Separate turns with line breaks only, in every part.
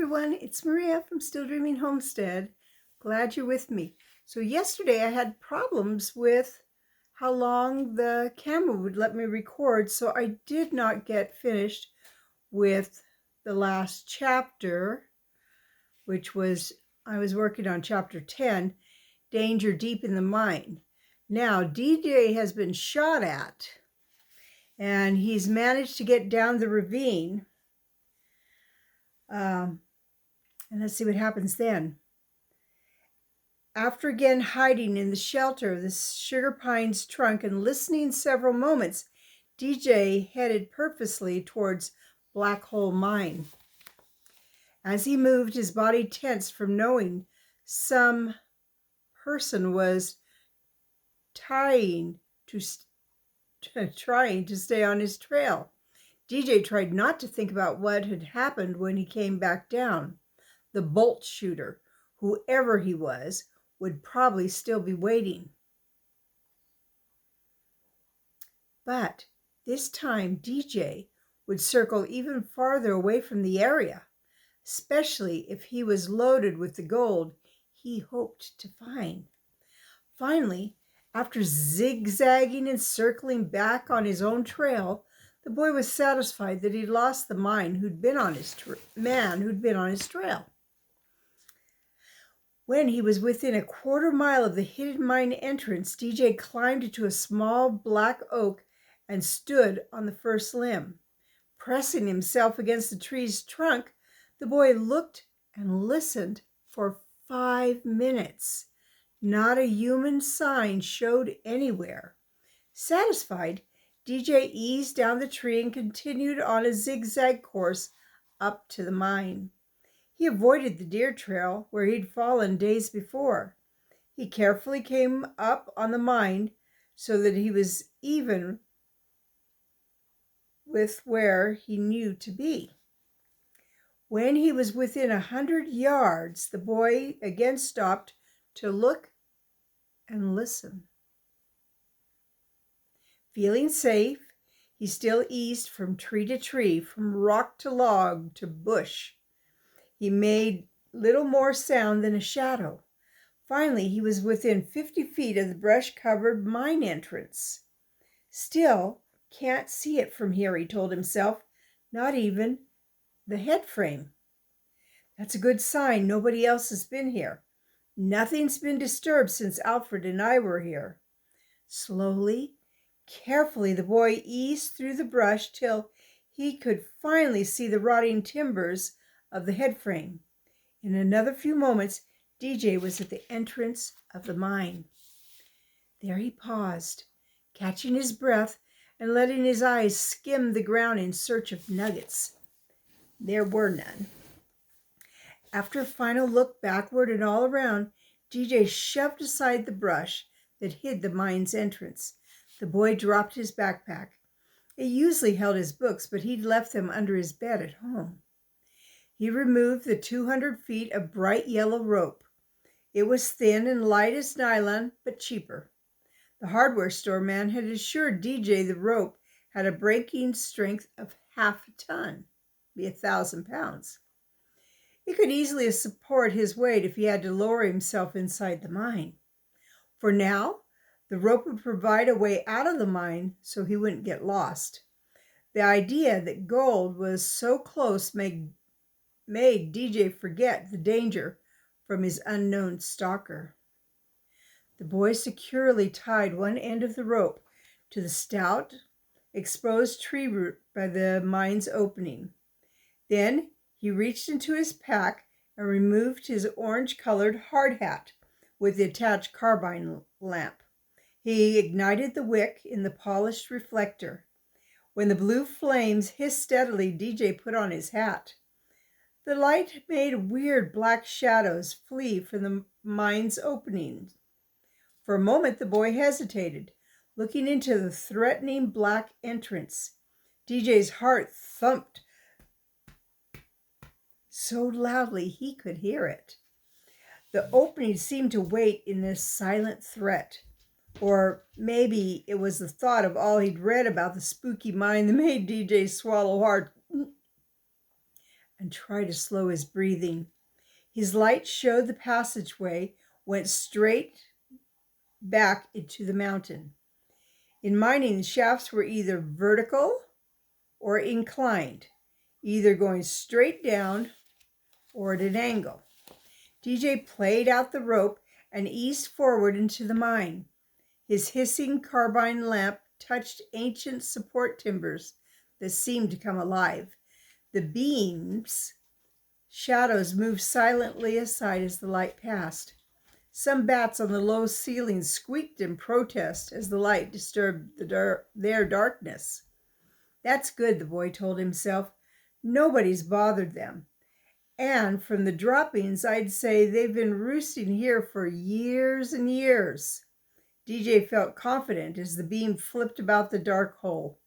everyone, it's Maria from Still Dreaming Homestead. Glad you're with me. So yesterday I had problems with how long the camera would let me record, so I did not get finished with the last chapter, which was, I was working on chapter 10, Danger Deep in the Mine. Now, DJ has been shot at, and he's managed to get down the ravine. And let's see what happens then. After again hiding in the shelter of the sugar pine's trunk and listening several moments, DJ headed purposely towards Black Hole Mine. As he moved, his body tensed from knowing some person was trying to stay on his trail. DJ tried not to think about what had happened when he came back down. The bolt shooter, whoever he was, would probably still be waiting. But this time DJ would circle even farther away from the area, especially if he was loaded with the gold he hoped to find. Finally, after zigzagging and circling back on his own trail, the boy was satisfied that he'd lost the man who'd been on his trail. When he was within a quarter-mile of the hidden mine entrance, DJ climbed into a small black oak and stood on the first limb. Pressing himself against the tree's trunk, the boy looked and listened for 5 minutes. Not a human sign showed anywhere. Satisfied, DJ eased down the tree and continued on a zigzag course up to the mine. He avoided the deer trail where he'd fallen days before. He carefully came up on the mine so that he was even with where he knew to be. When he was within 100 yards, the boy again stopped to look and listen. Feeling safe, he still eased from tree to tree, from rock to log to bush. He made little more sound than a shadow. Finally, he was within 50 feet of the brush-covered mine entrance. Still, can't see it from here, he told himself, not even the head frame. That's a good sign nobody else has been here. Nothing's been disturbed since Alfred and I were here. Slowly, carefully, the boy eased through the brush till he could finally see the rotting timbers of the head frame. In another few moments, DJ was at the entrance of the mine. There he paused, catching his breath and letting his eyes skim the ground in search of nuggets. There were none. After a final look backward and all around, DJ shoved aside the brush that hid the mine's entrance. The boy dropped his backpack. It usually held his books, but he'd left them under his bed at home. He removed the 200 feet of bright yellow rope. It was thin and light as nylon, but cheaper. The hardware store man had assured DJ the rope had a breaking strength of half a ton, be 1,000 pounds. It could easily support his weight if he had to lower himself inside the mine. For now, the rope would provide a way out of the mine so he wouldn't get lost. The idea that gold was so close made DJ forget the danger from his unknown stalker. The boy securely tied one end of the rope to the stout, exposed tree root by the mine's opening. Then he reached into his pack and removed his orange-colored hard hat with the attached carbine lamp. He ignited the wick in the polished reflector. When the blue flames hissed steadily, DJ put on his hat. The light made weird black shadows flee from the mine's openings. For a moment, the boy hesitated, looking into the threatening black entrance. DJ's heart thumped so loudly he could hear it. The opening seemed to wait in this silent threat. Or maybe it was the thought of all he'd read about the spooky mine that made DJ swallow hard. and try to slow his breathing. His light showed the passageway went straight back into the mountain. In mining, the shafts were either vertical or inclined, either going straight down or at an angle. DJ played out the rope and eased forward into the mine. His hissing carbine lamp touched ancient support timbers that seemed to come alive. The beams' shadows moved silently aside as the light passed. Some bats on the low ceiling squeaked in protest as the light disturbed their darkness. That's good, the boy told himself. Nobody's bothered them. And from the droppings, I'd say they've been roosting here for years and years. DJ felt confident as the beam flipped about the dark hole.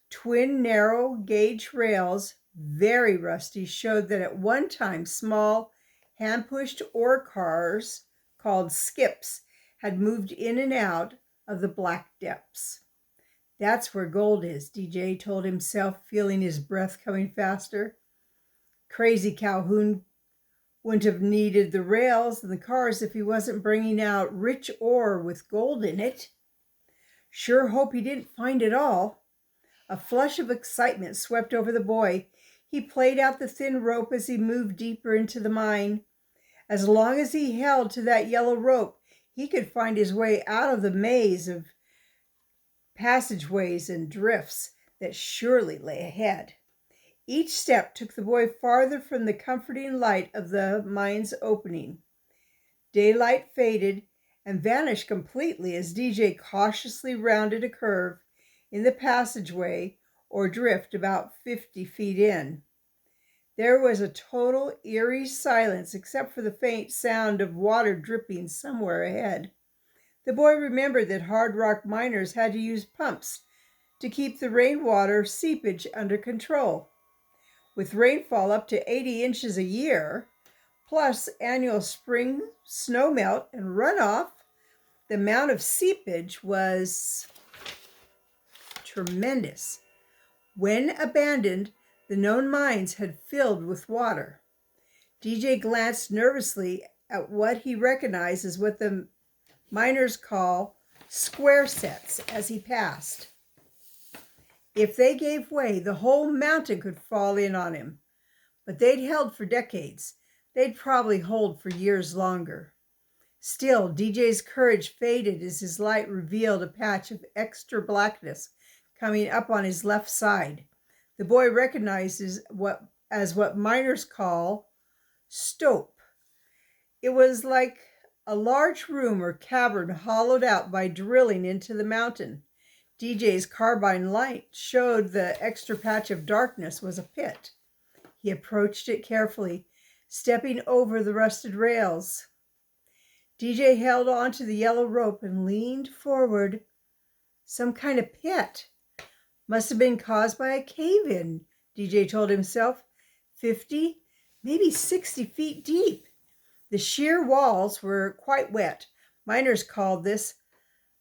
Twin narrow gauge rails, very rusty, showed that at one time small hand-pushed ore cars called skips had moved in and out of the black depths. That's where gold is, DJ told himself, feeling his breath coming faster. Crazy Calhoun wouldn't have needed the rails and the cars if he wasn't bringing out rich ore with gold in it. Sure hope he didn't find it all. A flush of excitement swept over the boy. He played out the thin rope as he moved deeper into the mine. As long as he held to that yellow rope, he could find his way out of the maze of passageways and drifts that surely lay ahead. Each step took the boy farther from the comforting light of the mine's opening. Daylight faded and vanished completely as DJ cautiously rounded a curve in the passageway or drift about 50 feet in. There was a total eerie silence except for the faint sound of water dripping somewhere ahead. The boy remembered that hard rock miners had to use pumps to keep the rainwater seepage under control. With rainfall up to 80 inches a year, plus annual spring snowmelt and runoff, the amount of seepage was tremendous. When abandoned, the known mines had filled with water. DJ glanced nervously at what he recognized as what the miners call square sets as he passed. If they gave way, the whole mountain could fall in on him. But they'd held for decades. They'd probably hold for years longer. Still, DJ's courage faded as his light revealed a patch of extra blackness coming up on his left side. The boy recognized what miners call stope. It was like a large room or cavern hollowed out by drilling into the mountain. DJ's carbine light showed the extra patch of darkness was a pit. He approached it carefully, stepping over the rusted rails. DJ held onto the yellow rope and leaned forward. Some kind of pit. Must have been caused by a cave-in, DJ told himself. 50, maybe 60 feet deep. The sheer walls were quite wet. Miners called this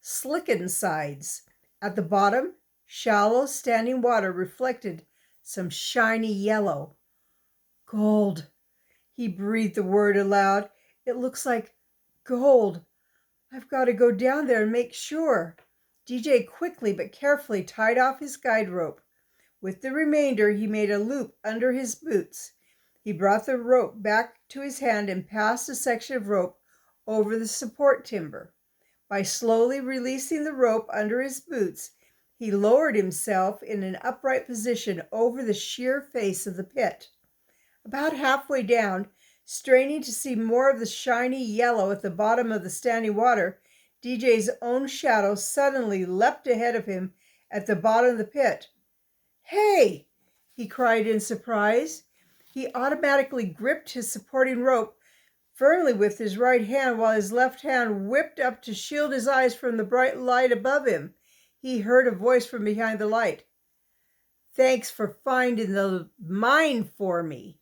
slicken sides. At the bottom, shallow standing water reflected some shiny yellow. Gold. He breathed the word aloud. It looks like gold. I've got to go down there and make sure. DJ quickly but carefully tied off his guide rope. With the remainder, he made a loop under his boots. He brought the rope back to his hand and passed a section of rope over the support timber. By slowly releasing the rope under his boots, he lowered himself in an upright position over the sheer face of the pit. About halfway down, straining to see more of the shiny yellow at the bottom of the standing water, DJ's own shadow suddenly leapt ahead of him at the bottom of the pit. "Hey!" he cried in surprise. He automatically gripped his supporting rope firmly with his right hand while his left hand whipped up to shield his eyes from the bright light above him. He heard a voice from behind the light. "Thanks for finding the mine for me."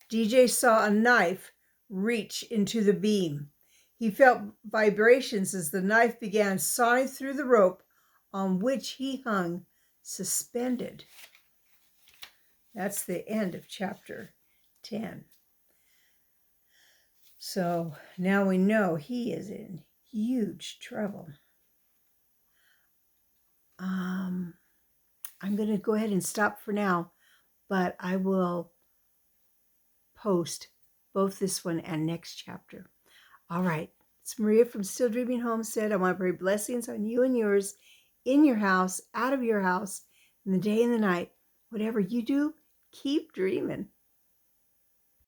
DJ saw a knife reach into the beam. He felt vibrations as the knife began sawing through the rope on which he hung suspended. That's the end of chapter 10. So now we know he is in huge trouble. I'm going to go ahead and stop for now, but I will post both this one and next chapter. All right. It's Maria from Still Dreaming Homestead. I want to pray blessings on you and yours, in your house, out of your house, in the day and the night. Whatever you do, keep dreaming.